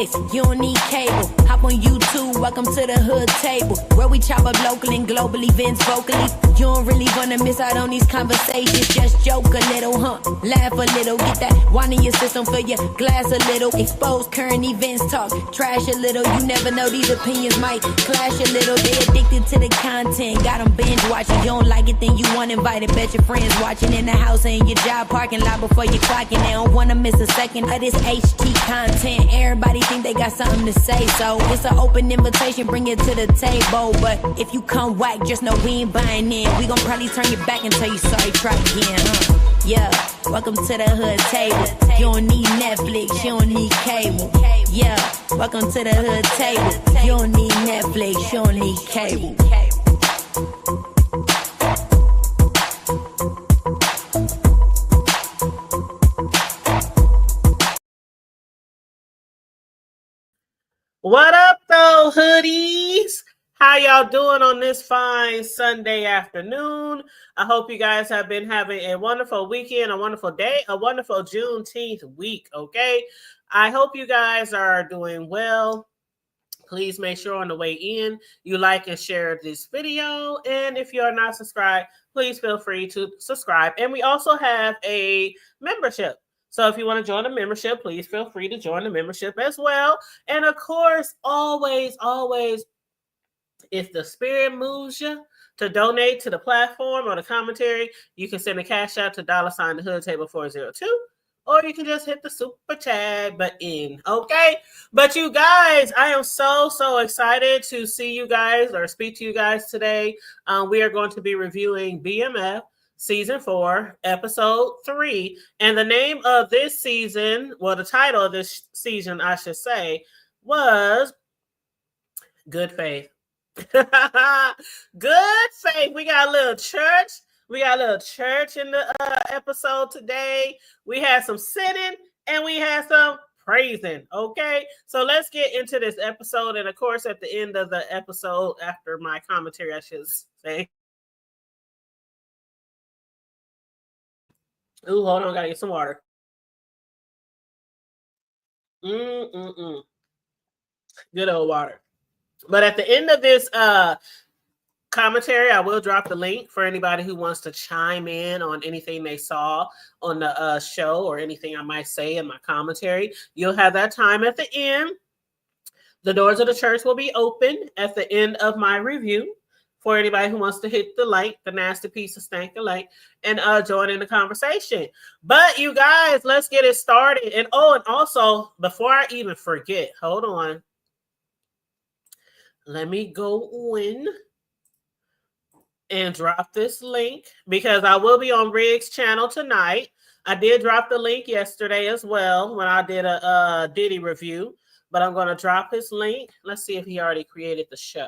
Netflix, you don't need cable. Hop on YouTube, welcome to the hood table, where we chop up local and global events vocally. You don't really wanna miss out on these conversations. Just joke a little, laugh a little, get that wine in your system, fill your glass a little. Expose current events, talk trash a little. You never know, these opinions might clash a little. They addicted to the content, got them binge watching. You don't like it, then you want invited. Bet your friends watching in the house and in your job parking lot before you clocking. They don't wanna miss a second of this HT content. Everybody think they got something to say, so it's an open invitation, bring it to the table. But if you come whack, just know we ain't buying in. We gon' probably turn your back and tell you sorry, try again, Yeah, welcome to the hood table. You don't need Netflix, you don't need cable. Yeah, welcome to the hood table. You don't need Netflix, you don't need cable. What up, though, hoodies? How y'all doing on this fine Sunday afternoon? I hope you guys have been having a wonderful weekend, a wonderful day, a wonderful Juneteenth week, okay? I hope you guys are doing well. Please make sure on the way in, you like and share this video. And if you are not subscribed, please feel free to subscribe. And we also have a membership. So if you want to join the membership, please feel free to join the membership as well. And of course, always, if the spirit moves you to donate to the platform or the commentary, you can send a cash out to $ the hood table 402, or you can just hit the super chat button, okay? But you guys, I am so excited to see you guys or speak to you guys today. We are going to be reviewing BMF Season 4, Episode 3. And the name of this season, well, the title of this season, I should say, was Good Faith. Good faith. We got a little church. We got a little church in the episode today. We had some sitting and we had some praising. Okay, so let's get into this episode. And of course, at the end of the episode, after my commentary, I should say. Ooh, hold on, gotta get some water. Good old water. But at the end of this commentary, I will drop the link for anybody who wants to chime in on anything they saw on the show or anything I might say in my commentary. You'll have that time at the end. The doors of the church will be open at the end of my review for anybody who wants to hit the like, the nasty piece of stank like, and join in the conversation. But you guys, let's get it started. And also, before I even forget, hold on. Let me go in and drop this link because I will be on Riggs' channel tonight. I did drop the link yesterday as well when I did a Diddy review, but I'm going to drop his link. Let's see if he already created the show.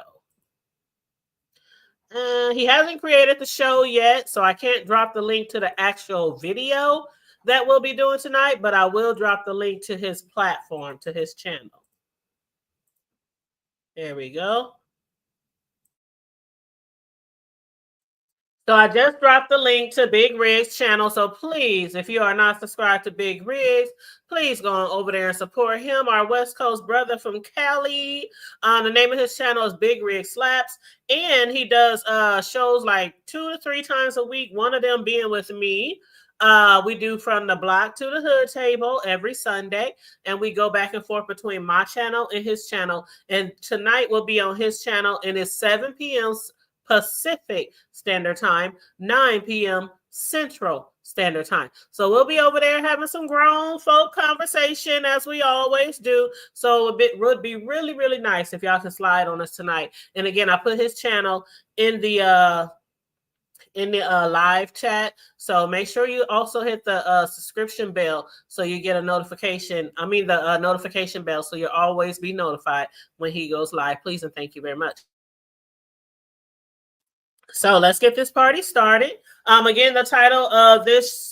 He hasn't created the show yet, so I can't drop the link to the actual video that we'll be doing tonight, but I will drop the link to his platform, to his channel. There we go. So I just dropped the link to Big Riggs' channel. So please, if you are not subscribed to Big Riggs, please go on over there and support him, our West Coast brother from Cali. The name of his channel is Big Riggs Slaps. And he does shows like 2 to 3 times a week, one of them being with me. We do From the Block to the Hood Table every Sunday, and we go back and forth between my channel and his channel. And tonight will be on his channel, and it's 7 p.m. Pacific Standard Time, 9 p.m. Central Standard Time. So we'll be over there having some grown folk conversation as we always do. So it would be really nice if y'all can slide on us tonight. And again, I put his channel in the live chat. So make sure you also hit the subscription bell so you get a notification. The notification bell so you'll always be notified when he goes live. Please and thank you very much. So let's get this party started. Again, the title of this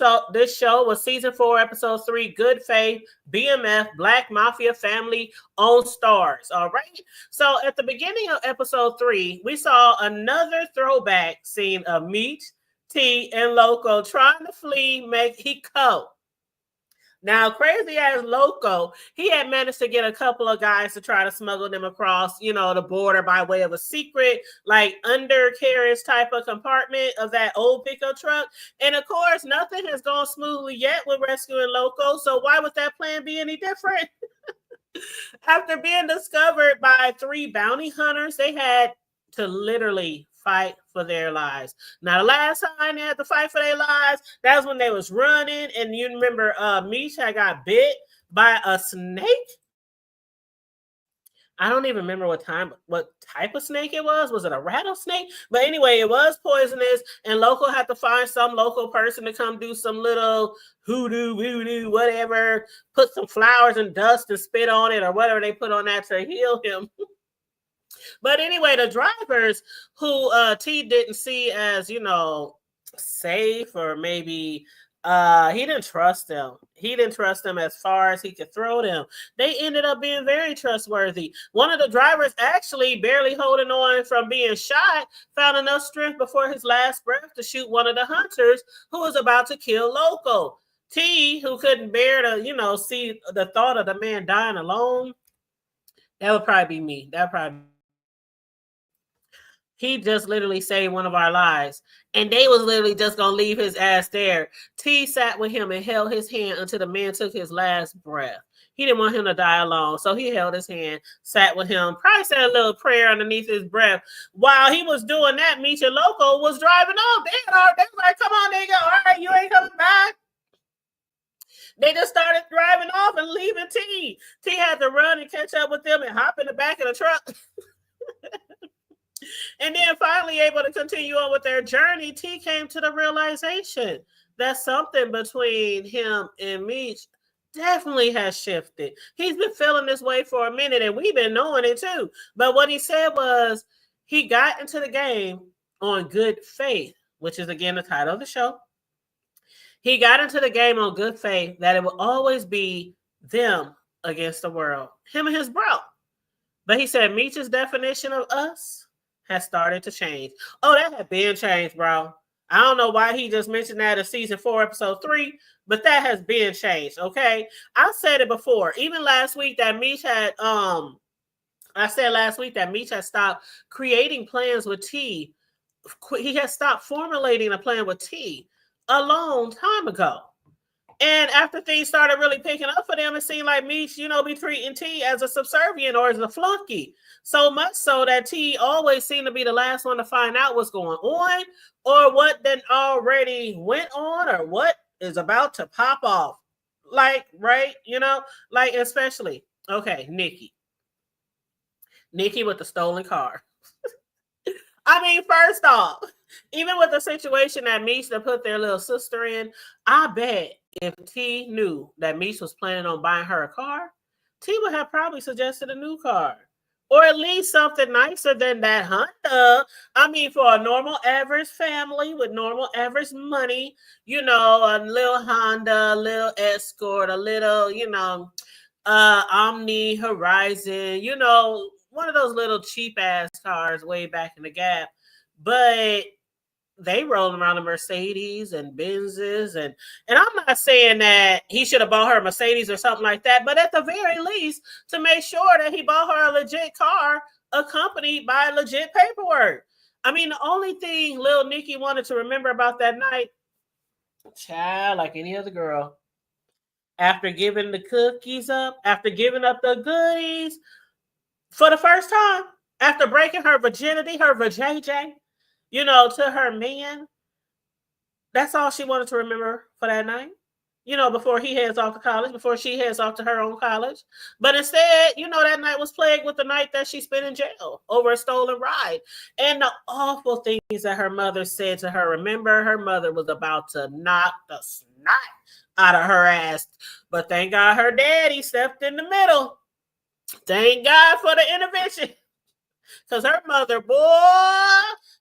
show was Season 4, Episode 3, Good Faith, BMF, Black Mafia Family on Stars. All right. So at the beginning of Episode 3, we saw another throwback scene of Meat, T, and Loco trying to flee Mexico. Now, crazy as Loco, he had managed to get a couple of guys to try to smuggle them across, the border by way of a secret, like undercarriage type of compartment of that old pickup truck. And of course, nothing has gone smoothly yet with rescuing Loco. So why would that plan be any different? After being discovered by 3 bounty hunters, they had to literally fight for their lives. Now, the last time they had to fight for their lives, that was when they was running. And you remember Misha got bit by a snake. I don't even remember what type of snake it was. Was it a rattlesnake? But anyway, it was poisonous, and Loco had to find some local person to come do some little hoodoo, voodoo, whatever, put some flowers and dust and spit on it or whatever they put on that to heal him. But anyway, the drivers who T didn't see as, safe, or maybe he didn't trust them. He didn't trust them as far as he could throw them. They ended up being very trustworthy. One of the drivers, actually barely holding on from being shot, found enough strength before his last breath to shoot one of the hunters who was about to kill Loco. T, who couldn't bear to, see the thought of the man dying alone, that would probably be me. That would probably be. He just literally saved one of our lives. And they was literally just going to leave his ass there. T sat with him and held his hand until the man took his last breath. He didn't want him to die alone. So he held his hand, sat with him, probably said a little prayer underneath his breath. While he was doing that, Misha Loco was driving off. They was like, come on, nigga. All right, you ain't coming back. They just started driving off and leaving T. T had to run and catch up with them and hop in the back of the truck. And then finally able to continue on with their journey, T came to the realization that something between him and Meech definitely has shifted. He's been feeling this way for a minute, and we've been knowing it too. But what he said was he got into the game on good faith, which is, again, the title of the show. He got into the game on good faith that it will always be them against the world, him and his bro. But he said Meech's definition of us has started to change. Oh, that had been changed, bro. I don't know why he just mentioned that in season 4, episode 3, but that has been changed, okay? I said it before. Even last week that Meech had, I said last week that Meech had stopped creating plans with T. He had stopped formulating a plan with T a long time ago. And after things started really picking up for them, it seemed like Meech, be treating T as a subservient or as a flunky. So much so that T always seemed to be the last one to find out what's going on, or what then already went on, or what is about to pop off. Like, right? Like, especially, okay, Nikki. Nikki with the stolen car. I mean, first off, even with the situation that Meech put their little sister in, I bet if T knew that Meech was planning on buying her a car, T would have probably suggested a new car. Or at least something nicer than that Honda. I mean, for a normal average family with normal average money, a little Honda, a little Escort, a little, Omni Horizon, one of those little cheap ass cars way back in the gap. But they rolling around in Mercedes and Benzes, and I'm not saying that he should have bought her a Mercedes or something like that, but at the very least, to make sure that he bought her a legit car accompanied by legit paperwork. I mean, the only thing Lil Nikki wanted to remember about that night, child, like any other girl, after giving the cookies up, after giving up the goodies for the first time, after breaking her virginity, her vajayjay, to her man, that's all she wanted to remember for that night, before he heads off to college, before she heads off to her own college. But instead, that night was plagued with the night that she spent in jail over a stolen ride and the awful things that her mother said to her. Remember, her mother was about to knock the snot out of her ass, but thank God her daddy stepped in the middle. Thank God for the intervention. Because her mother, boy,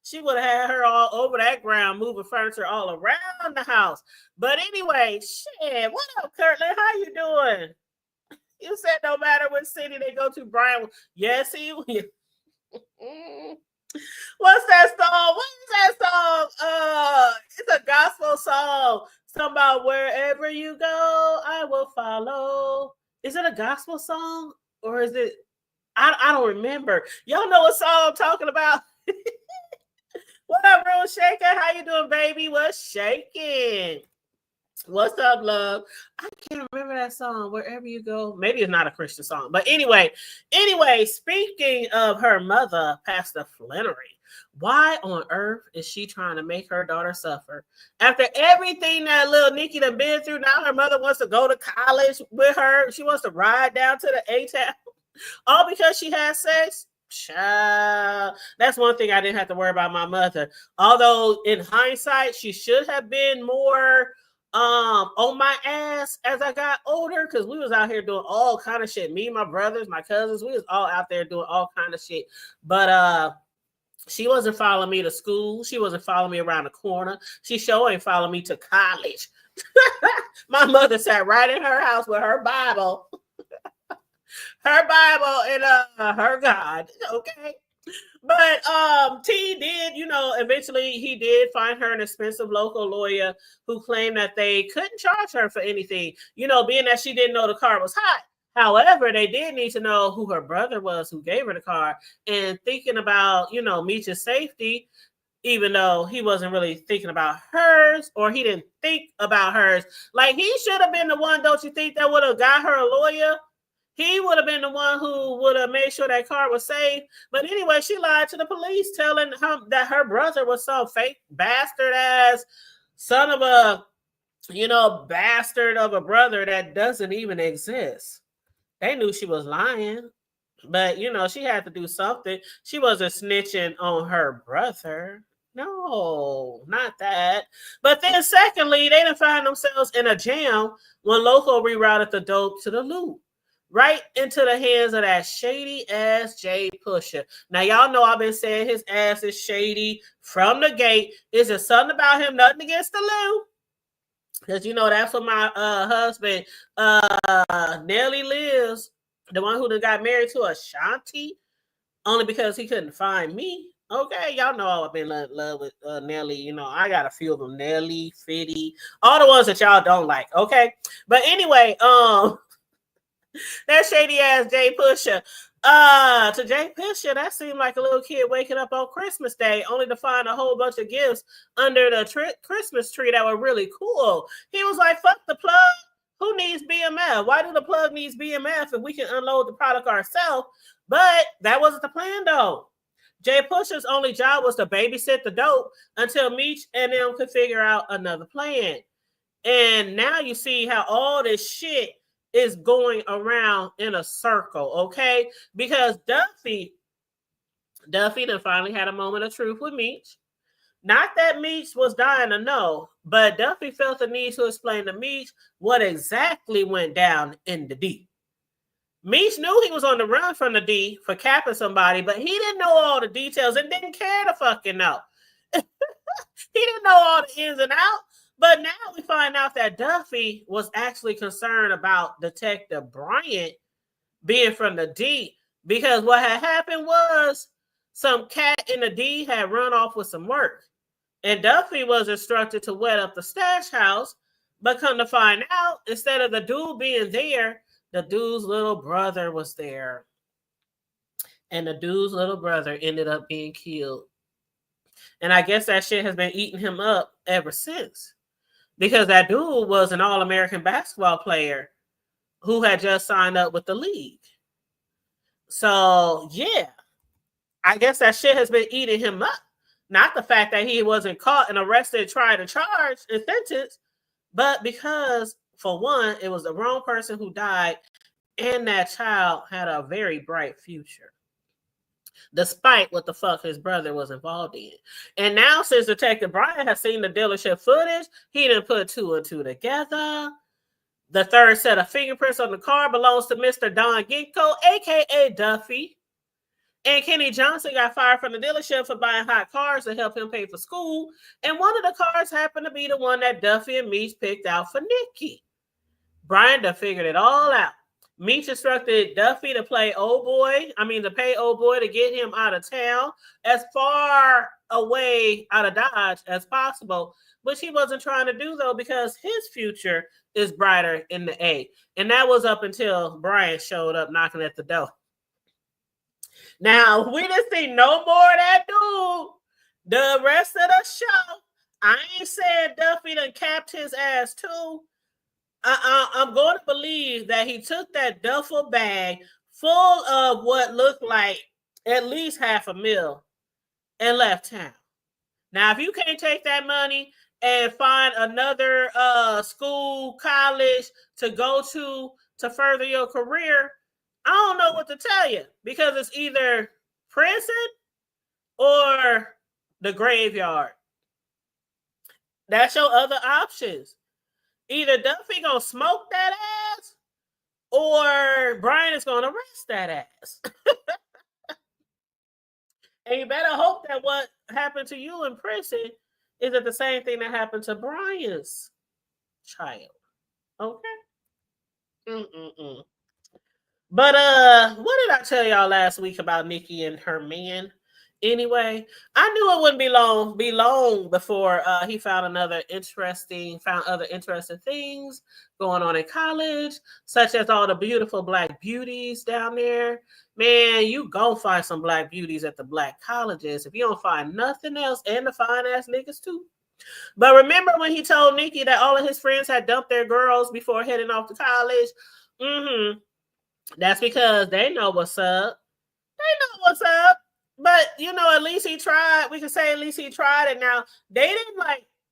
she would have had her all over that ground, moving furniture all around the house. But anyway, shit, what up, Kirtland? How you doing? You said no matter what city they go to, Brian. Yes, he will. What's that song? What is that song? It's a gospel song. Something about wherever you go, I will follow. Is it a gospel song or is it? I don't remember. Y'all know what song I'm talking about? What up, Real Shaker? How you doing, baby? What's shaking? What's up, love? I can't remember that song. Wherever you go, maybe it's not a Christian song, but anyway. Speaking of her mother, Pastor Flannery, why on earth is she trying to make her daughter suffer after everything that little Nikki done been through? Now her mother wants to go to college with her. She wants to ride down to the A-town, all because she had sex. Child, that's one thing I didn't have to worry about my mother. Although in hindsight, she should have been more on my ass as I got older, because we was out here doing all kind of shit. Me, my brothers, my cousins, we was all out there doing all kind of shit. But she wasn't following me to school. She wasn't following me around the corner. She sure ain't following me to college. My mother sat right in her house with her Bible. Her Bible and her God. Okay. But T did, eventually he did find her an expensive local lawyer who claimed that they couldn't charge her for anything, being that she didn't know the car was hot. However, they did need to know who her brother was who gave her the car, and thinking about, Meech's safety, even though he wasn't really thinking about hers, or he didn't think about hers. Like, he should have been the one, don't you think, that would have got her a lawyer? He would have been the one who would have made sure that car was safe. But anyway, she lied to the police, telling him that her brother was some fake bastard ass son of a, bastard of a brother that doesn't even exist. They knew she was lying, but, she had to do something. She wasn't snitching on her brother. No, not that. But then secondly, they didn't find themselves in a jam when Loco rerouted the dope to the loop, right into the hands of that shady ass Jay Pusher. Now, y'all know I've been saying his ass is shady from the gate. Is there something about him? Nothing against the Lou. Because, that's what my husband, Nelly lives, the one who done got married to Ashanti, only because he couldn't find me. Okay, y'all know I've been in love with Nelly. I got a few of them. Nelly, Fitty, all the ones that y'all don't like. Okay, but anyway, that shady ass Jay Pusher. To Jay Pusher, that seemed like a little kid waking up on Christmas Day only to find a whole bunch of gifts under the Christmas tree that were really cool. He was like, fuck the plug. Who needs BMF? Why do the plug needs BMF if we can unload the product ourselves? But that wasn't the plan, though. Jay Pusher's only job was to babysit the dope until Meech and them could figure out another plan. And now you see how all this shit is going around in a circle, okay? Because Duffy done finally had a moment of truth with Meech. Not that Meech was dying to know, but Duffy felt the need to explain to Meech what exactly went down in the D. Meech knew he was on the run from the D for capping somebody, but he didn't know all the details and didn't care to fucking know. He didn't know all the ins and outs. But now we find out that Duffy was actually concerned about Detective Bryant being from the D, because what had happened was some cat in the D had run off with some work. And Duffy was instructed to wet up the stash house, but come to find out, instead of the dude being there, the dude's little brother was there. And the dude's little brother ended up being killed. And I guess that shit has been eating him up ever since. Because that dude was an All-American basketball player who had just signed up with the league. So, yeah, I guess that shit has been eating him up. Not the fact that he wasn't caught and arrested, tried and charged and sentenced, but because, for one, it was the wrong person who died, and that child had a very bright future, despite what the fuck his brother was involved in. And now, since Detective Bryant has seen the dealership footage, he didn't put two and two together. The third set of fingerprints on the car belongs to Mr. Don Ginkgo, a.k.a. Duffy. And Kenny Johnson got fired from the dealership for buying hot cars to help him pay for school. And one of the cars happened to be the one that Duffy and Meech picked out for Nikki. Brian done figured it all out. Meech instructed Duffy to pay old boy to get him out of town as far a way out of Dodge as possible, which he wasn't trying to do though, because his future is brighter in the A. And that was up until Brian showed up knocking at the door. Now, we didn't see no more of that dude the rest of the show. I ain't said Duffy done capped his ass too. I'm going to believe that he took that duffel bag full of what looked like at least $500,000 and left town. Now, if you can't take that money and find another school, college to go to further your career, I don't know what to tell you, because it's either prison or the graveyard. That's your other options. Either Duffy gonna smoke that ass or Brian is gonna arrest that ass. And you better hope that what happened to you in prison is it the same thing that happened to Brian's child. Okay. Mm-mm-mm. But what did I tell y'all last week about Nikki and her man? Anyway, I knew it wouldn't be long before he found other interesting things going on in college, such as all the beautiful black beauties down there. Man, you go find some black beauties at the black colleges if you don't find nothing else, and the fine ass niggas too. But remember when he told Nikki that all of his friends had dumped their girls before heading off to college? Mm-hmm. That's because they know what's up. But, at least he tried. We can say at least he tried it. Now, they didn't,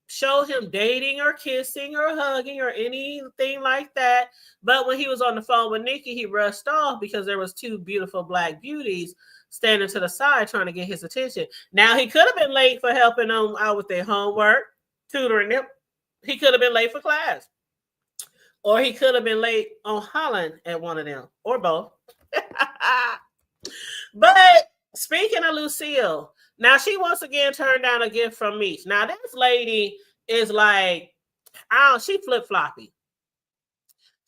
show him dating or kissing or hugging or anything like that. But when he was on the phone with Nikki, he rushed off because there was two beautiful black beauties standing to the side trying to get his attention. Now, he could have been late for helping them out with their homework, tutoring them. He could have been late for class. Or he could have been late on hollering at one of them, or both. But speaking of Lucille, now she once again turned down a gift from Meech. Now this lady is she flip-floppy.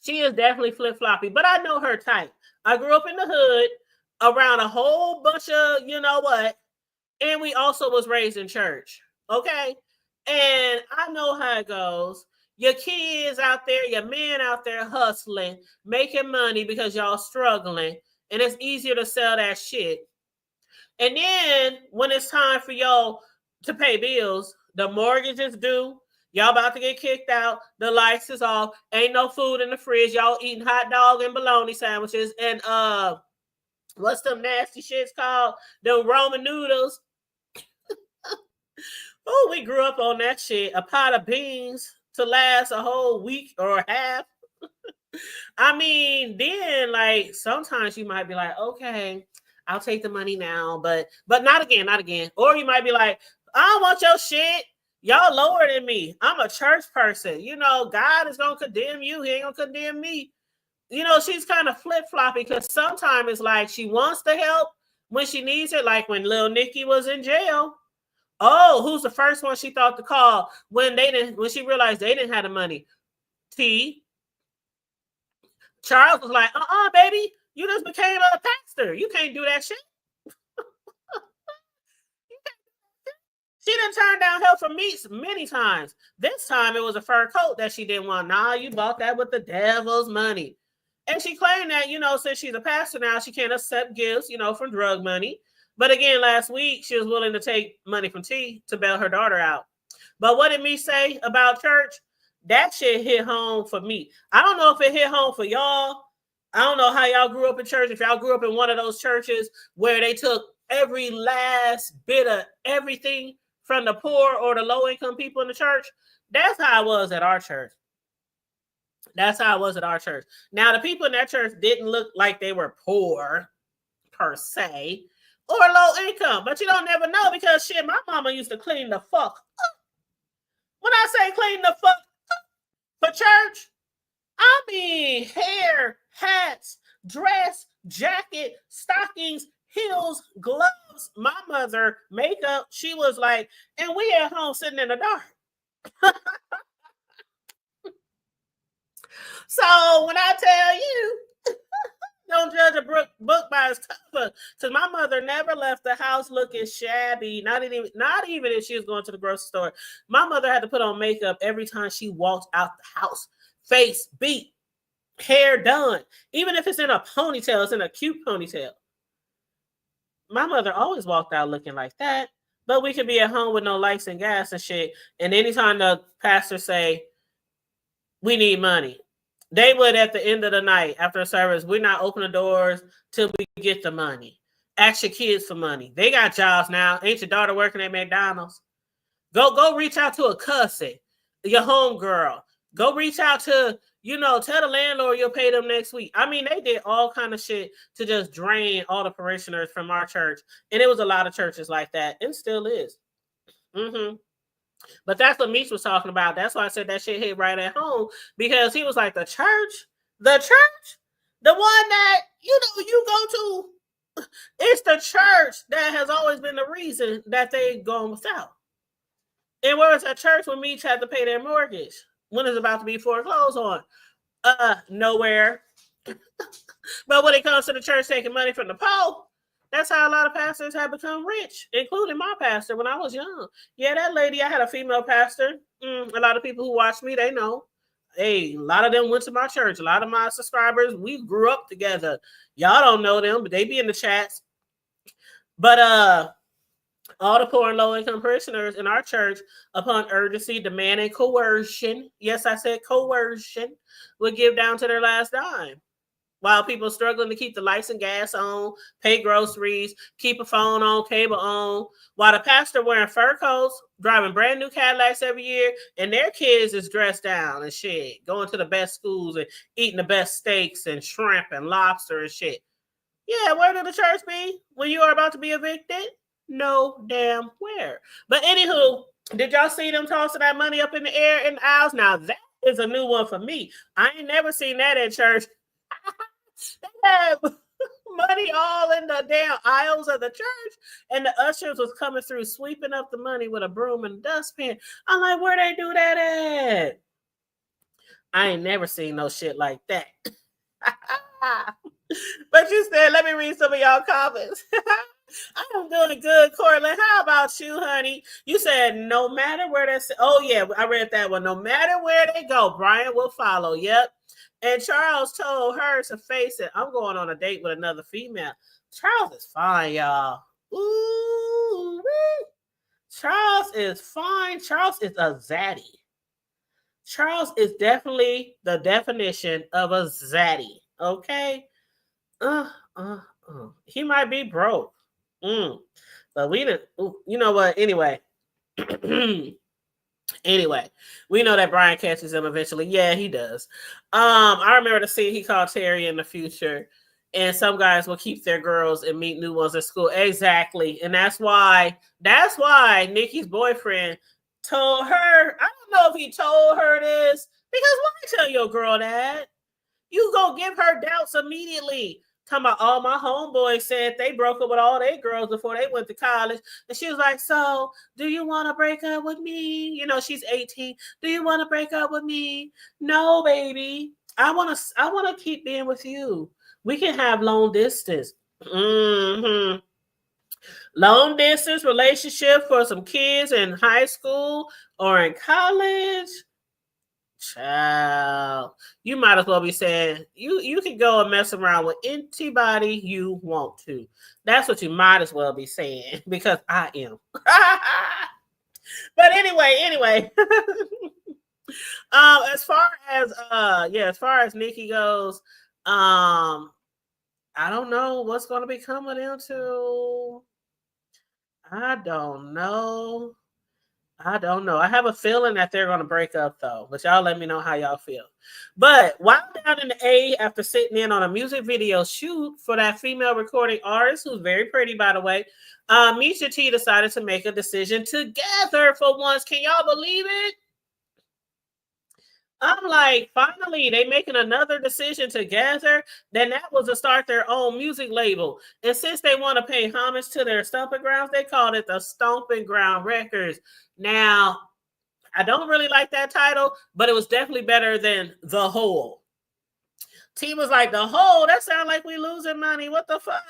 She is definitely flip-floppy, but I know her type. I grew up in the hood around a whole bunch of, and we also was raised in church, okay? And I know how it goes. Your kids out there, your men out there hustling, making money because y'all struggling, and it's easier to sell that shit. And then when it's time for y'all to pay bills, the mortgage is due, y'all about to get kicked out, the lights is off, ain't no food in the fridge, y'all eating hot dog and bologna sandwiches, and what's them nasty shits called? The Roman noodles. Oh, we grew up on that shit. A pot of beans to last a whole week or a half. I mean, then sometimes you might be like, okay, I'll take the money now, but not again. Or you might be like, I don't want your shit. Y'all lower than me. I'm a church person. God is gonna condemn you. He ain't gonna condemn me. She's kind of flip-floppy because sometimes it's like she wants to help when she needs it, like when Lil Nikki was in jail. Oh, who's the first one she thought to call when she realized they didn't have the money? T. Charles was like, baby, you just became a pastor. You can't do that shit. She done turned down help from me many times. This time it was a fur coat that she didn't want. Nah, you bought that with the devil's money. And she claimed that, since she's a pastor now, she can't accept gifts, from drug money. But again, last week, she was willing to take money from T to bail her daughter out. But what did me say about church? That shit hit home for me. I don't know if it hit home for y'all. I don't know how y'all grew up in church. If y'all grew up in one of those churches where they took every last bit of everything from the poor or the low-income people in the church, that's how it was at our church. Now, the people in that church didn't look like they were poor, per se, or low income. But you don't never know because, shit, my mama used to clean the fuck up. When I say clean the fuck up for church, I mean hair, hats, dress, jacket, stockings, heels, gloves, my mother, makeup. She was like, and we at home sitting in the dark. So when I tell you, don't judge a book by its cover, fuck. Because my mother never left the house looking shabby. Not even if she was going to the grocery store. My mother had to put on makeup every time she walked out the house. Face beat, hair done. Even if it's in a ponytail, it's in a cute ponytail. My mother always walked out looking like that. But we could be at home with no lights and gas and shit. And anytime the pastor say, we need money, they would at the end of the night after a service, we're not opening the doors till we get the money. Ask your kids for money. They got jobs now. Ain't your daughter working at McDonald's? Go reach out to a cousin, your home girl. Go reach out to, tell the landlord you'll pay them next week. I mean, they did all kind of shit to just drain all the parishioners from our church. And it was a lot of churches like that, and still is. But that's what Meech was talking about. That's why I said that shit hit right at home, because he was like, the church, the one that, you go to, it's the church that has always been the reason that they gone without. And where was that church when Meech had to pay their mortgage? When it's about to be foreclosed on? Nowhere. But when it comes to the church taking money from the Pope, that's how a lot of pastors have become rich, including my pastor when I was young. Yeah, that lady, I had a female pastor. A lot of people who watch me, they know. Hey, a lot of them went to my church. A lot of my subscribers, we grew up together. Y'all don't know them, but they be in the chats. But all the poor and low-income parishioners in our church, upon urgency, demand, and coercion, yes, I said coercion, would give down to their last dime. While people struggling to keep the lights and gas on, pay groceries, keep a phone on, cable on, while the pastor wearing fur coats, driving brand new Cadillacs every year, and their kids is dressed down and shit, going to the best schools and eating the best steaks and shrimp and lobster and shit. Yeah, where did the church be when you are about to be evicted? No damn where. But anywho, did y'all see them tossing that money up in the air in the aisles? Now that is a new one for me. I ain't never seen that at church. They have money all in the damn aisles of the church, and the ushers was coming through sweeping up the money with a broom and a dustpan. I'm like, where they do that at? I ain't never seen no shit like that. But you said, let me read some of y'all comments. I'm doing good, Cortland. How about you, honey? You said no matter where that's. Oh yeah, I read that one. No matter where they go, Brian will follow. Yep. And Charles told her to face it. I'm going on a date with another female. Charles is fine, y'all. Ooh, Charles is fine. Charles is a zaddy. Charles is definitely the definition of a zaddy. Okay. He might be broke. But we didn't. You know what? Anyway. Anyway, we know that Brian catches him eventually. Yeah, he does. I remember the scene he called Terry in the future, and some guys will keep their girls and meet new ones at school. Exactly, and that's why Nikki's boyfriend told her. I don't know if he told her this, because why tell your girl that? You go give her doubts immediately. Talking about all my homeboys said they broke up with all their girls before they went to college. And she was like, so do you want to break up with me? She's 18. Do you want to break up with me? No, baby. I want to keep being with you. We can have long distance. Long distance relationship for some kids in high school or in college. Child, you might as well be saying you can go and mess around with anybody you want to. That's what you might as well be saying, because I am. But anyway. As far as Nikki goes, I don't know what's going to be coming into. I don't know. I have a feeling that they're going to break up, though. But y'all let me know how y'all feel. But while down in the A, after sitting in on a music video shoot for that female recording artist, who's very pretty, by the way, Misha T decided to make a decision together for once. Can y'all believe it? I'm like, finally, they making another decision together. Then that was to start their own music label. And since they want to pay homage to their stomping grounds, they called it the Stomping Ground Records. Now, I don't really like that title, but it was definitely better than The Hole. T was like, The Hole? That sounds like we losing money. What the fuck?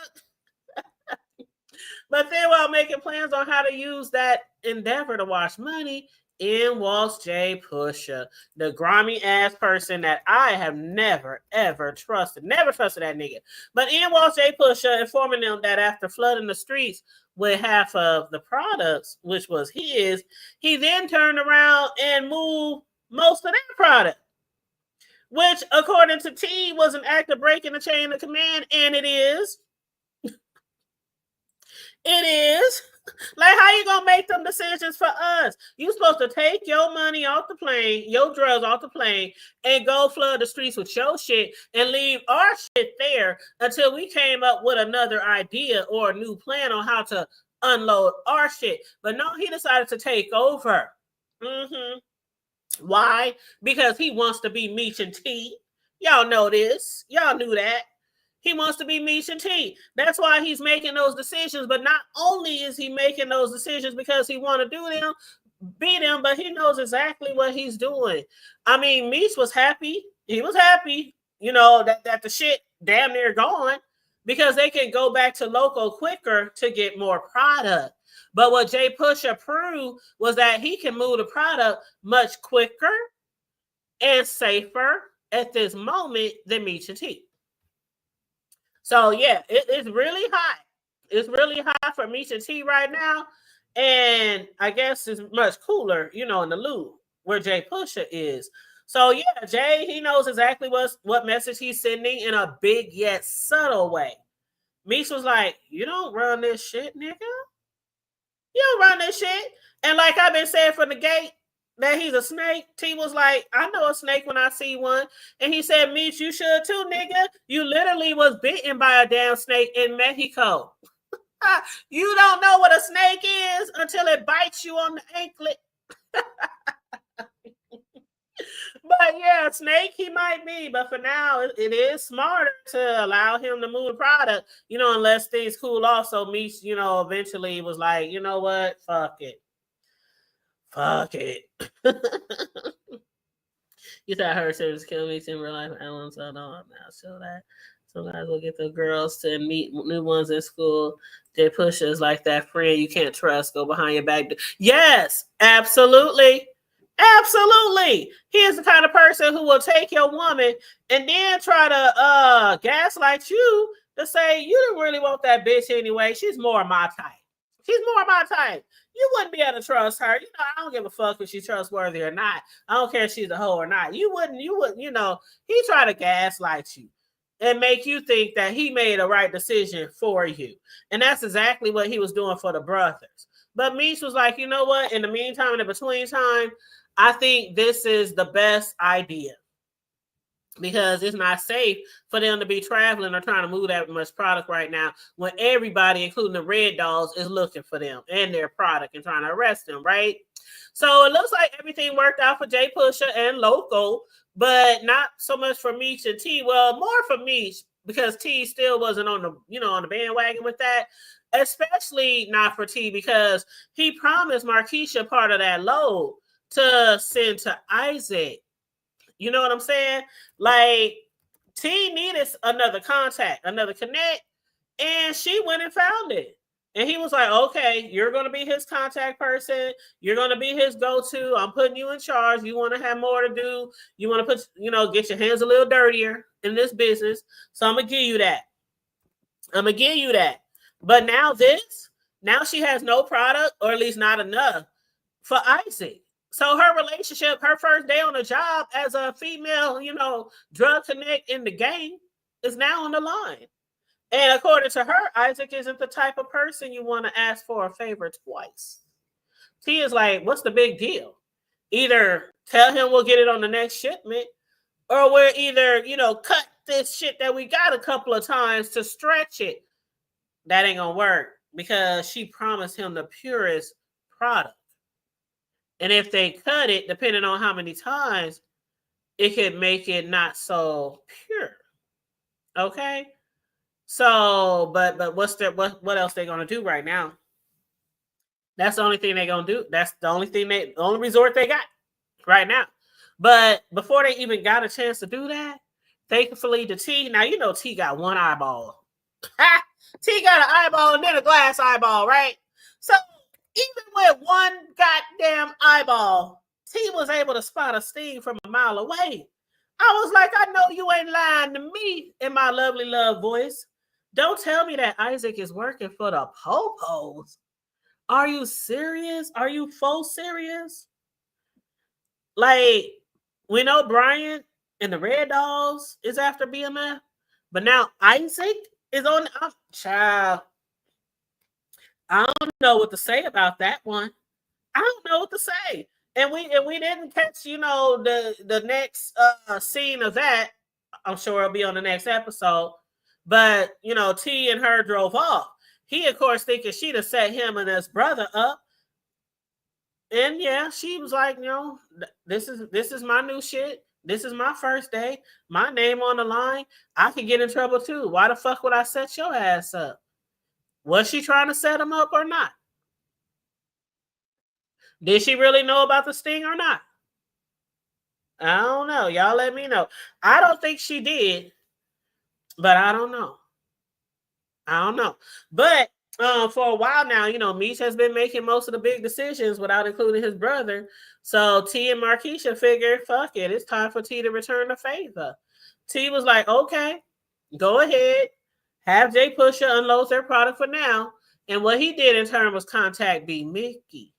But then while making plans on how to use that endeavor to wash money, in walks Jay Pusha, the grimy ass person that I have never, ever trusted. Never trusted that nigga. But in walks Jay Pusha, informing them that after flooding the streets with half of the products, which was his, he then turned around and moved most of their product, which, according to T, was an act of breaking the chain of command, and it is. It is. Like, how you gonna make them decisions for us? You supposed to take your money off the plane, your drugs off the plane, and go flood the streets with your shit and leave our shit there until we came up with another idea or a new plan on how to unload our shit. But no, he decided to take over. Why? Because he wants to be Meech and T. Y'all know this. Y'all knew that. He wants to be Meech and T. That's why he's making those decisions. But not only is he making those decisions because he want to do them, beat them, but he knows exactly what he's doing. I mean, Meech was happy. He was happy, that the shit damn near gone because they can go back to local quicker to get more product. But what Jay Pusha proved was that he can move the product much quicker and safer at this moment than Meech and T. So, yeah, it's really high. It's really high for Meech and T right now. And I guess it's much cooler, in the loop where Jay Pusha is. So, yeah, Jay, he knows exactly what message he's sending in a big yet subtle way. Meech was like, you don't run this shit, nigga. You don't run this shit. And like I've been saying from the gate, that he's a snake. T was like, I know a snake when I see one. And he said, Meech, you should too, nigga. You literally was bitten by a damn snake in Mexico. You don't know what a snake is until it bites you on the anklet. But yeah, snake he might be. But for now, it is smarter to allow him to move the product, unless things cool off. So Meech, eventually was like, you know what? Fuck it. Fuck it. You thought her service kill me in real life. Ellen, so no, I'm not sure that. Sometimes we'll get the girls to meet new ones in school. They push us like that friend you can't trust. Go behind your back. Yes, absolutely. Absolutely. He is the kind of person who will take your woman and then try to gaslight you to say you don't really want that bitch anyway. She's more my type. She's more my type. You wouldn't be able to trust her. I don't give a fuck if she's trustworthy or not. I don't care if she's a hoe or not. You wouldn't, he tried to gaslight you and make you think that he made a right decision for you. And that's exactly what he was doing for the brothers. But Meech was like, you know what? In the meantime, in the between time, I think this is the best idea. Because it's not safe for them to be traveling or trying to move that much product right now when everybody, including the Red Dogs, is looking for them and their product and trying to arrest them, right? So it looks like everything worked out for Jay Pusha and Loco, but not so much for Meech and T. Well, more for Meech because T still wasn't on the bandwagon with that, especially not for T because he promised Markeisha part of that load to send to Isaac. You know what I'm saying? Like, T needed another contact, another connect, and she went and found it. And he was like, okay, you're going to be his contact person. You're going to be his go-to. I'm putting you in charge. You want to have more to do. You want to put, get your hands a little dirtier in this business. So I'm going to give you that. But now she has no product, or at least not enough for Isaac. So her relationship, her first day on the job as a female, drug connect in the gang is now on the line. And according to her, Isaac isn't the type of person you want to ask for a favor twice. T is like, what's the big deal? Either tell him we'll get it on the next shipment, or we're either, cut this shit that we got a couple of times to stretch it. That ain't gonna work because she promised him the purest product. And if they cut it, depending on how many times, it could make it not so pure. Okay? So, but what else they gonna do right now? That's the only thing they're gonna do. That's the only resort they got right now. But before they even got a chance to do that, thankfully the T, now T got one eyeball. T got an eyeball and then a glass eyeball, right? So even with one goddamn eyeball, T was able to spot a sting from a mile away. I was like, I know you ain't lying to me in my lovely love voice. Don't tell me that Isaac is working for the Popos. Are you serious? Are you full serious? Like, we know Brian and the Red Dogs is after BMF, but now Isaac is on. Child, I don't know what to say about that one. I don't know what to say. And we didn't catch, the next scene of that. I'm sure it'll be on the next episode. But T and her drove off. He, of course, thinking she'd have set him and his brother up. And yeah, she was like, this is my new shit. This is my first day. My name on the line. I could get in trouble too. Why the fuck would I set your ass up? Was she trying to set him up or not? Did she really know about the sting or not? I don't know. Y'all let me know. I don't think she did, but I don't know. But for a while now, Meech has been making most of the big decisions without including his brother. So T and Markeisha figured, fuck it, it's time for T to return the favor. T was like, okay, go ahead. Have Jay Pusha unload their product for now. And what he did in turn was contact B. Mickey.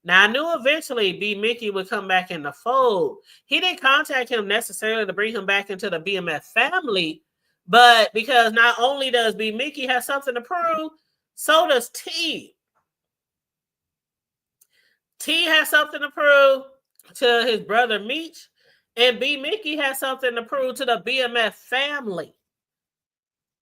Now, I knew eventually B. Mickey would come back in the fold. He didn't contact him necessarily to bring him back into the BMF family, but because not only does B. Mickey have something to prove, so does T. T has something to prove to his brother Meech, and B. Mickey has something to prove to the BMF family.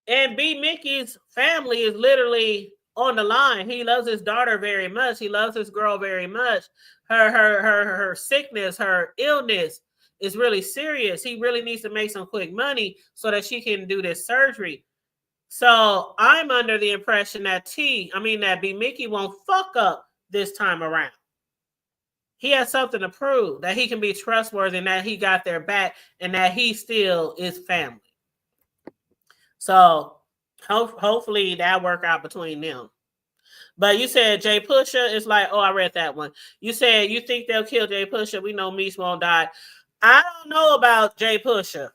And B. Mickey's family is literally on the line. He loves his daughter very much. He loves his girl very much. Her sickness, her illness is really serious. He really needs to make some quick money so that she can do this surgery. So I'm under the impression that that B. Mickey won't fuck up this time around. He has something to prove, that he can be trustworthy and that he got their back and that he still is family. So hopefully that work out between them. But you said Jay Pusha is like, oh, I read that one. You said you think they'll kill Jay Pusha. We know Meech won't die. I don't know about Jay Pusha.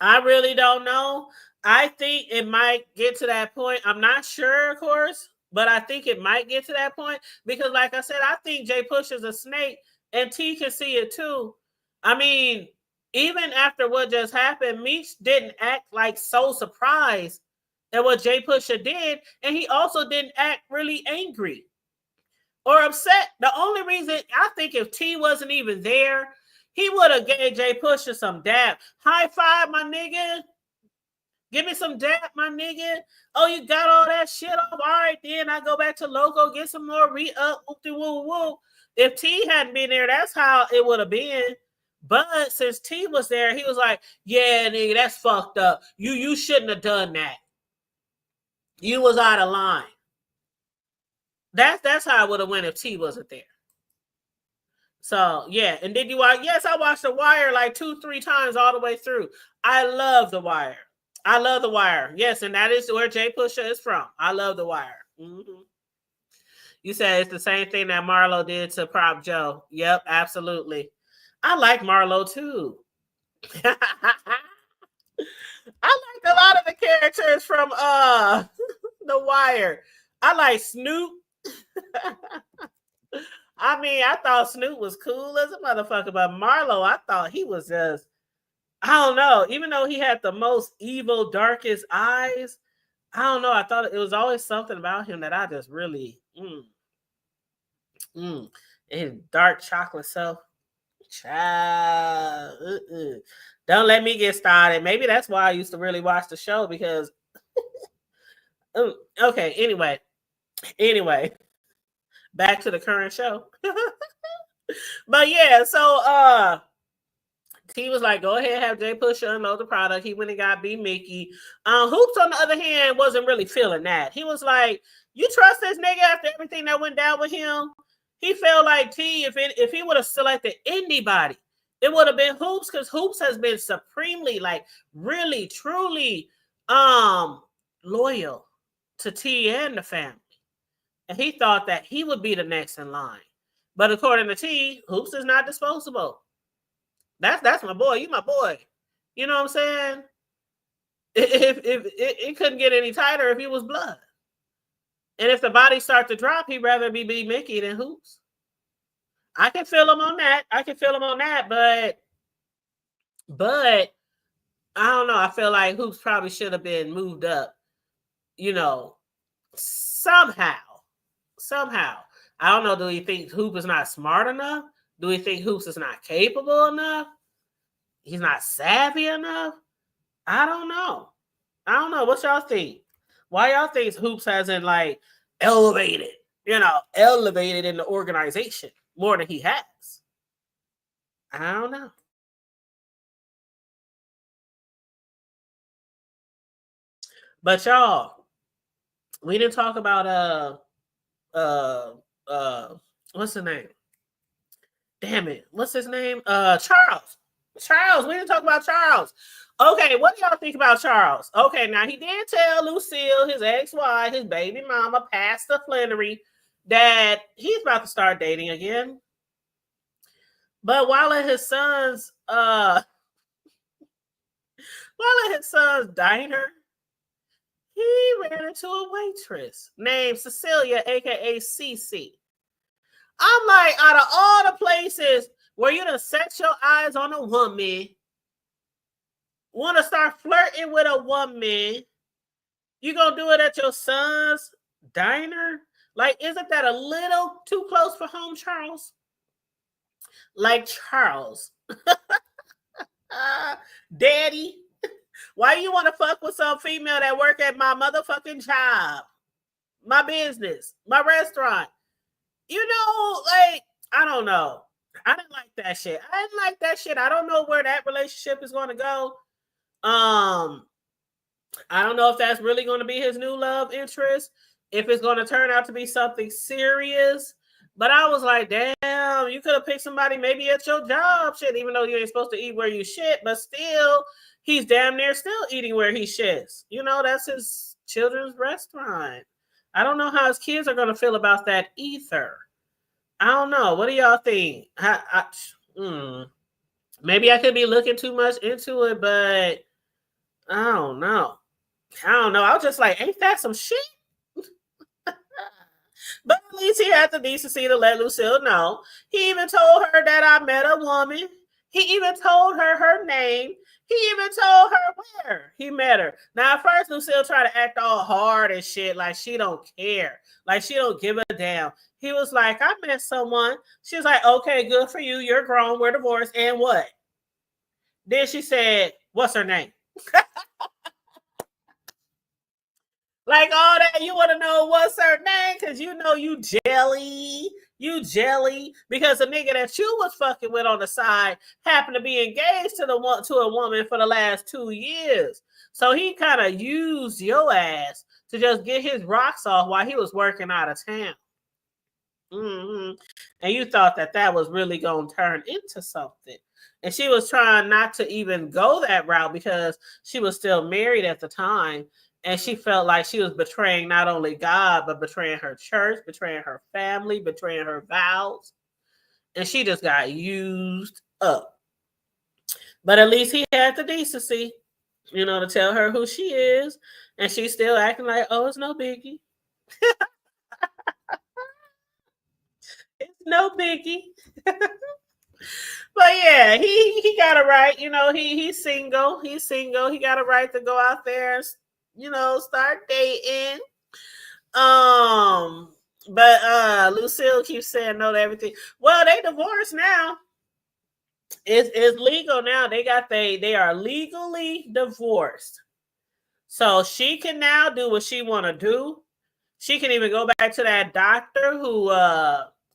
I really don't know. I think it might get to that point. I'm not sure, of course, but I think it might get to that point because, like I said, I think Jay Pusha's a snake, and T can see it too. I mean, even after what just happened, Meech didn't act like so surprised at what Jay Pusha did, and he also didn't act really angry or upset. The only reason I think if T wasn't even there, he would have gave Jay Pusha some dab. High five, my nigga. Give me some dap, my nigga. Oh, you got all that shit off? All right, then I go back to Loco, get some more re-up, whoop-de-woo-woo. If T hadn't been there, that's how it would have been. But since T was there, he was like, yeah, nigga, that's fucked up. You shouldn't have done that. You was out of line. That's how it would have went if T wasn't there. So, yeah. And did you watch? Yes, I watched The Wire like 2-3 times all the way through. I love The Wire. I love The Wire. Yes, and that is where Jay Pusha is from. I love The Wire. Mm-hmm. You said it's the same thing that Marlo did to Prop Joe. Yep, absolutely. I like Marlo too. I like a lot of the characters from The Wire. I like Snoop. I mean, I thought Snoop was cool as a motherfucker, but Marlo, I thought he was just, I don't know. Even though he had the most evil, darkest eyes, I don't know. I thought it was always something about him that I just really, his dark chocolate self. Child. Don't let me get started. Maybe that's why I used to really watch the show because, okay, anyway, back to the current show. But yeah, so he was like, go ahead, have Jay Pusha unload the product. He went and got B Mickey. Hoops, on the other hand, wasn't really feeling that. He was like, you trust this nigga after everything that went down with him? He felt like T, if he would have selected anybody, it would have been Hoops, because Hoops has been supremely, like, really, truly loyal to T and the family. And he thought that he would be the next in line. But according to T, Hoops is not disposable. That's my boy. You my boy. You know what I'm saying? If it couldn't get any tighter if he was blood. And if the body starts to drop, he'd rather be Mickey than Hoops. I can feel him on that. But I don't know. I feel like Hoops probably should have been moved up, somehow. I don't know. Do you think Hoops is not smart enough? Do we think Hoops is not capable enough? He's not savvy enough? I don't know. What y'all think? Why y'all think Hoops hasn't elevated in the organization more than he has? I don't know. But y'all, we didn't talk about what's his name? Damn it. What's his name? Charles. Charles. We didn't talk about Charles. Okay, what do y'all think about Charles? Okay, now he did tell Lucille, his ex-wife, his baby mama, Pastor Flannery, that he's about to start dating again. But while at his son's diner, he ran into a waitress named Cecilia, aka Cece. I'm like, out of all the places where you done set your eyes on a woman, want to start flirting with a woman, you gonna do it at your son's diner? Isn't that a little too close for home, Charles? Charles. Daddy, why you want to fuck with some female that work at my motherfucking job, my business, my restaurant? I don't know. I didn't like that shit. I don't know where that relationship is going to go. I don't know if that's really going to be his new love interest, if it's going to turn out to be something serious. But I was like, damn, you could have picked somebody maybe at your job, shit, even though you ain't supposed to eat where you shit, but still, he's damn near still eating where he shits. That's his children's restaurant. I don't know how his kids are going to feel about that either. I don't know. What do y'all think? Maybe I could be looking too much into it, but I don't know. I was just like, ain't that some shit? But at least he had the decency to let Lucille know. He even told her that I met a woman. He even told her her name. He even told her where he met her. Now, at first, Lucille tried to act all hard and shit, like she don't care. Like she don't give a damn. He was like, I met someone. She was like, okay, good for you. You're grown. We're divorced. And what? Then she said, what's her name? Like all that, you want to know what's her name? Because you jelly. You jelly. Because the nigga that you was fucking with on the side happened to be engaged to a woman for the last 2 years. So he kind of used your ass to just get his rocks off while he was working out of town. Mm-hmm. And you thought that was really going to turn into something. And she was trying not to even go that route because she was still married at the time. And she felt like she was betraying not only God, but betraying her church, betraying her family, betraying her vows. And she just got used up. But at least he had the decency, to tell her who she is. And she's still acting like, oh, it's no biggie. It's no biggie. But yeah, he got a right. He's single. He's single. He got a right to go out there and start dating. But Lucille keeps saying no to everything. Well, they divorced now. It's legal now. They are legally divorced. So she can now do what she want to do. She can even go back to that doctor who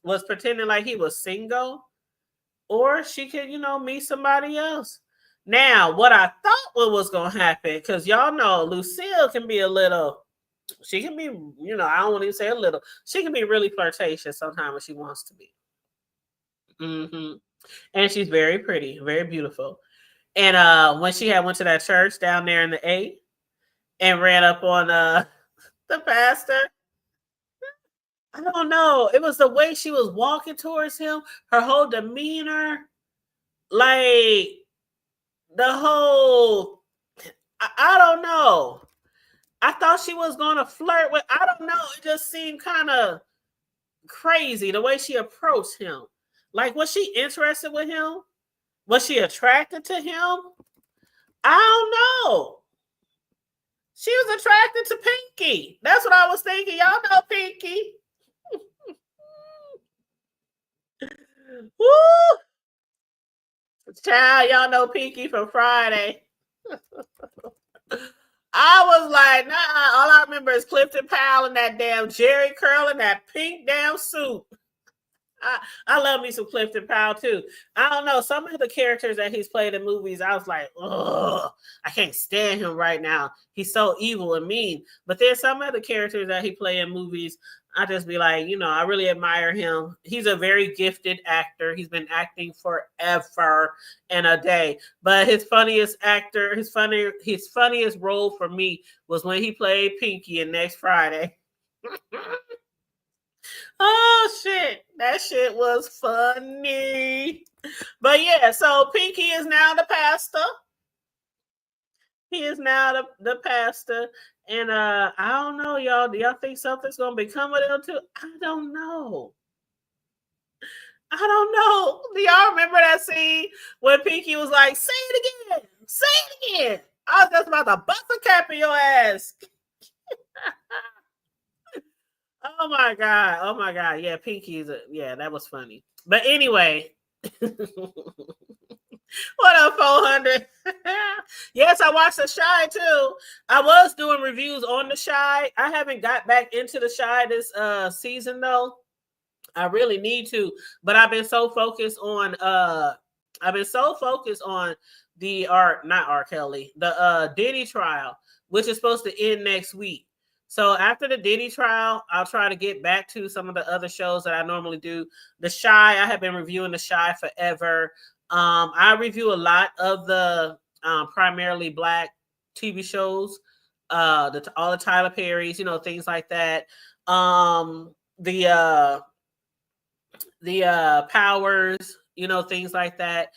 was pretending like he was single. Or she could, meet somebody else. Now, what I thought was going to happen, because y'all know Lucille can be she can be, I don't want to say a little. She can be really flirtatious sometimes when she wants to be. Mm-hmm. And she's very pretty, very beautiful. And when she went to that church down there in the A, and ran up on the pastor. I don't know. It was the way she was walking towards him, her whole demeanor, like the whole. I don't know. I thought she was going to flirt with. I don't know. It just seemed kind of crazy the way she approached him. Like, was she interested with him? Was she attracted to him? I don't know. She was attracted to Pinky. That's what I was thinking. Y'all know Pinky. Woo! Child, y'all know Pinky from Friday. I was like, nah, all I remember is Clifton Powell and that damn Jerry curl and that pink damn suit. I love me some Clifton Powell too. I don't know. Some of the characters that he's played in movies, I was like, ugh, I can't stand him right now. He's so evil and mean. But there's some of the characters that he played in movies, I just be like, I really admire him. He's a very gifted actor. He's been acting forever and a day. But his funniest role for me was when he played Pinky in Next Friday. Oh shit, that shit was funny. But yeah, so Pinky is now the pastor. He is now the pastor. And I don't know, y'all. Do y'all think something's gonna become of them too? I don't know. Do y'all remember that scene when Pinky was like, say it again, say it again? I was just about to bust a cap in your ass. Oh my god. Yeah, Pinky's that was funny. But anyway. What up, 400? Yes, I watched The Shy too. I was doing reviews on The Shy. I haven't got back into The Shy this season though. I really need to, but I've been so focused on the not R. Kelly, the Diddy trial, which is supposed to end next week. So after the Diddy trial, I'll try to get back to some of the other shows that I normally do. The Shy, I have been reviewing The Shy forever. I review a lot of the primarily Black TV shows, all the Tyler Perrys, things like that. The Powers, things like that.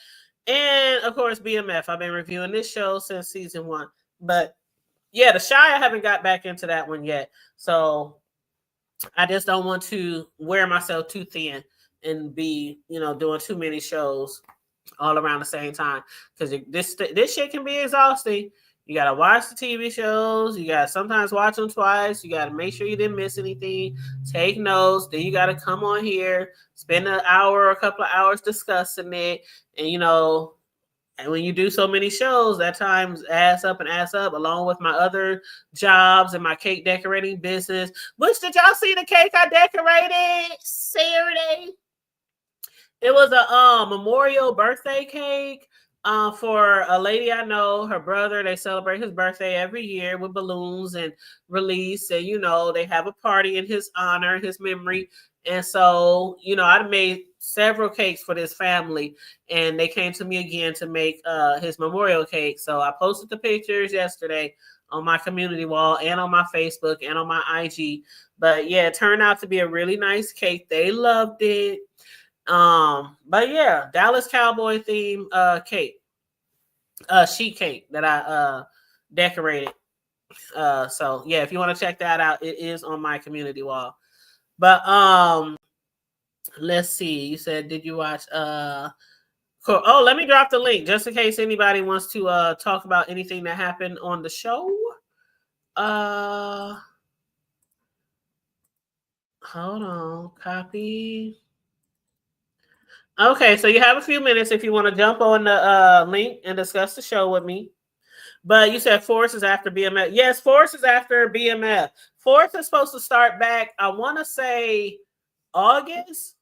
And of course, BMF. I've been reviewing this show since season 1. But yeah, The Shy, I haven't got back into that one yet. So I just don't want to wear myself too thin and be, doing too many shows all around the same time. Because this shit can be exhausting. You got to watch the TV shows. You got to sometimes watch them twice. You got to make sure you didn't miss anything. Take notes. Then you got to come on here, spend an hour or a couple of hours discussing it. And, and when you do so many shows, that time's ass up, along with my other jobs and my cake decorating business. Which, did y'all see the cake I decorated Saturday? It was a memorial birthday cake for a lady I know. Her brother, they celebrate his birthday every year with balloons and release. And, they have a party in his honor, his memory. And so, I made several cakes for this family. And they came to me again to make his memorial cake. So I posted the pictures yesterday on my community wall and on my Facebook and on my IG. But yeah, it turned out to be a really nice cake. They loved it. But yeah, Dallas Cowboy theme cake, sheet cake that I decorated. So yeah, if you want to check that out, it is on my community wall. But let's see. You said, did you watch cool. Oh, let me drop the link just in case anybody wants to talk about anything that happened on the show. Hold on, copy. Okay, so you have a few minutes if you want to jump on the link and discuss the show with me. But you said Force is after BMF. Yes, Force is after BMF. Force is supposed to start back, I want to say August.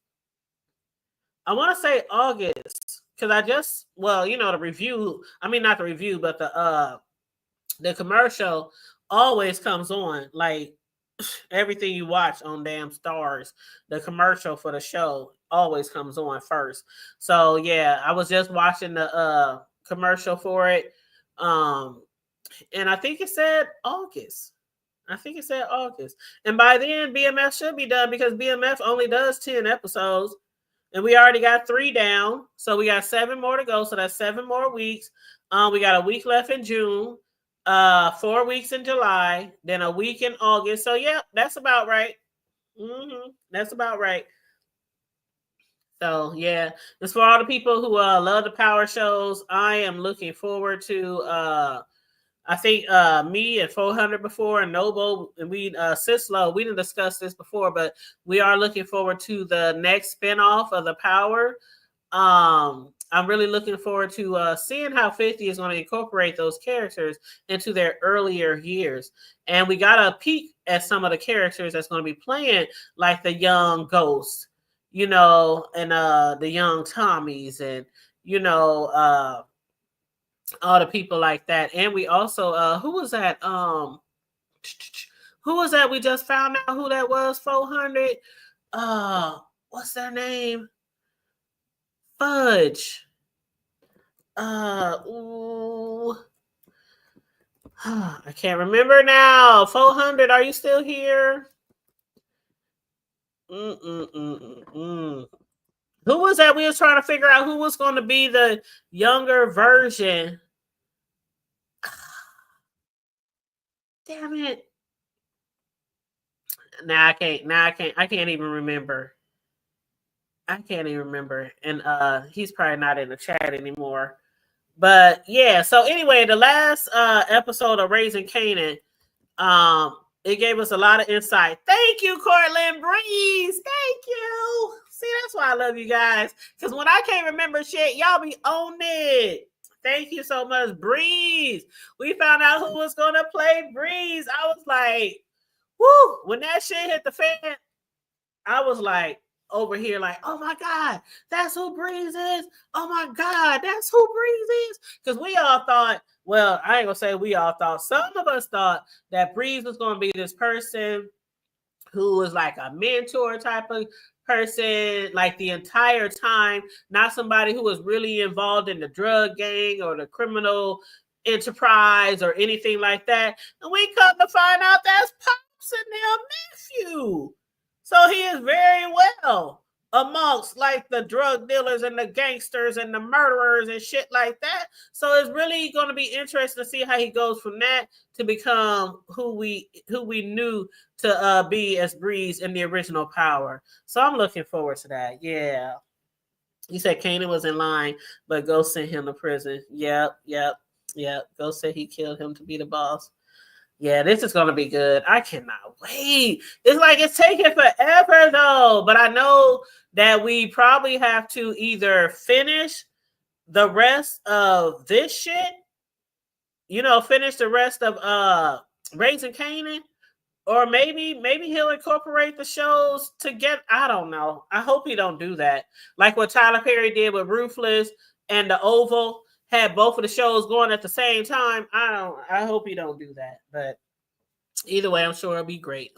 Because I just, the review, not the review, but the commercial always comes on. Like, everything you watch on damn Stars, the commercial for the show always comes on first. So yeah, I was just watching the commercial for it. And I think it said August. And by then, BMF should be done because BMF only does 10 episodes. And we already got 3 down. So we got 7 more to go. So that's 7 more weeks. We got a week left in June, 4 weeks in July, then a week in August. So, yeah, that's about right. That's about right. So, yeah, as for all the people who love the power shows, I am looking forward to I think me and 400 before and Noble and we Sislo, we didn't discuss this before, but we are looking forward to the next spinoff of the Power. I'm really looking forward to seeing how 50 is going to incorporate those characters into their earlier years. And we got a peek at some of the characters that's going to be playing, like the young Ghost, you know, and the young Tommies, and you know, all the people like that. And we also who was that we just found out who that was. 400 what's their name? Fudge. Ooh. I can't remember now. 400, are you still here? Who was that? We was trying to figure out who was going to be the younger version. Damn it. I can't even remember. And he's probably not in the chat anymore. But yeah, so anyway, the last episode of Raising Kanan, it gave us a lot of insight. Thank you, Cortland Breeze. Thank you. See, that's why I love you guys. Because when I can't remember shit, y'all be on it. Thank you so much, Breeze. We found out who was going to play Breeze. I was like, whoo, when that shit hit the fan, I was like, over here, like, oh my God, that's who Breeze is. Oh my God, that's who Breeze is. Because we all thought, well, I ain't gonna say we all thought, some of us thought that Breeze was gonna be this person who was like a mentor type of person, like the entire time, not somebody who was really involved in the drug gang or the criminal enterprise or anything like that. And we come to find out that's Pops and their nephew. So he is very well amongst like the drug dealers and the gangsters and the murderers and shit like that. So it's really going to be interesting to see how he goes from that to become who we knew to be as Breeze in the original Power. So I'm looking forward to that. Yeah. You said Kanan was in line, but Ghost sent him to prison. Yep. Ghost said he killed him to be the boss. Yeah, this is going to be good. I cannot wait. It's like it's taking forever, though. But I know that we probably have to either finish the rest of this shit, finish the rest of Raising Kanan, or maybe he'll incorporate the shows together. I don't know. I hope he don't do that. Like what Tyler Perry did with Ruthless and The Oval. Had both of the shows going at the same time. I hope he don't do that. But either way, I'm sure it'll be great.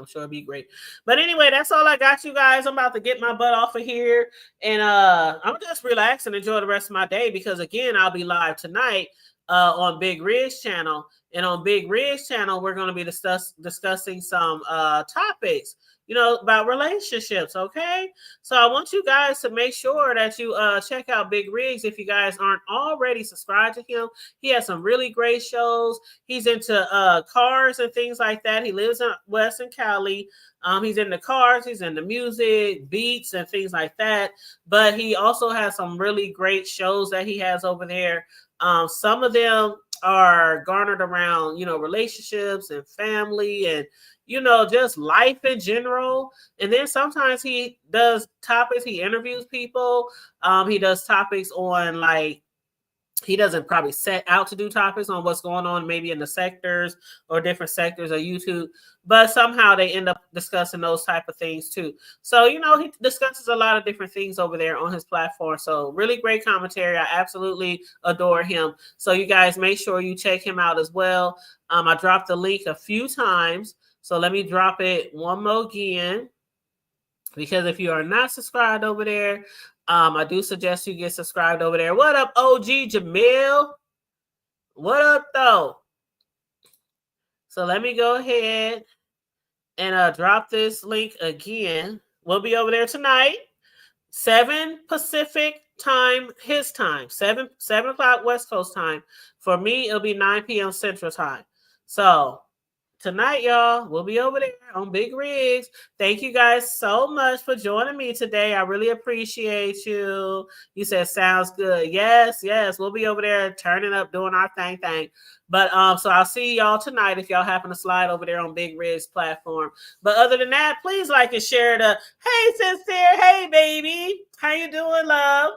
But anyway, that's all I got, you guys. I'm about to get my butt off of here. And I'm just relax and enjoy the rest of my day because, again, I'll be live tonight on Big Ridge channel. And on Big Ridge channel, we're going to be discussing some topics, about relationships, okay? So I want you guys to make sure that you check out Big Riggs if you guys aren't already subscribed to him. He has some really great shows. He's into cars and things like that. He lives in Western Cali. He's into cars. He's into music, beats, and things like that. But he also has some really great shows that he has over there. Some of them are garnered around, relationships and family and, just life in general. And then sometimes he does topics, he interviews people. He does topics on he doesn't probably set out to do topics on what's going on maybe in the sectors or different sectors of YouTube, but somehow they end up discussing those type of things too. So, he discusses a lot of different things over there on his platform. So really great commentary. I absolutely adore him. So you guys make sure you check him out as well. I dropped the link a few times. So let me drop it one more again, because if you are not subscribed over there, I do suggest you get subscribed over there. What up, OG Jamil? What up, though? So let me go ahead and drop this link again. We'll be over there tonight, 7 Pacific time, his time, 7 o'clock West Coast time. For me, it'll be 9 p.m. Central time. So tonight, y'all, we'll be over there on Big Rigs. Thank you guys so much for joining me today. I really appreciate you. You said sounds good. Yes, we'll be over there turning up, doing our thing. But so I'll see y'all tonight if y'all happen to slide over there on Big Rigs platform. But other than that, please like and share the hey sincere, hey baby, how you doing, love?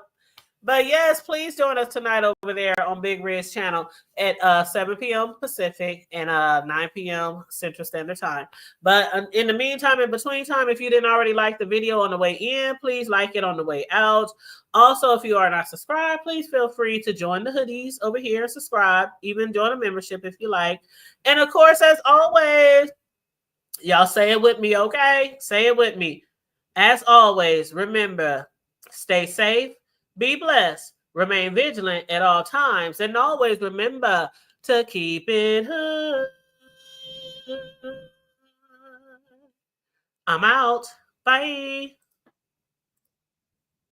But yes, please join us tonight over there on Big Red's channel at 7 p.m. Pacific and 9 p.m. Central Standard Time. But in the meantime, in between time, if you didn't already like the video on the way in, please like it on the way out. Also, if you are not subscribed, please feel free to join the hoodies over here and subscribe. Even join a membership if you like. And of course, as always, y'all say it with me, okay? Say it with me. As always, remember, stay safe. Be blessed. Remain vigilant at all times. And always remember to keep it hood. I'm out. Bye.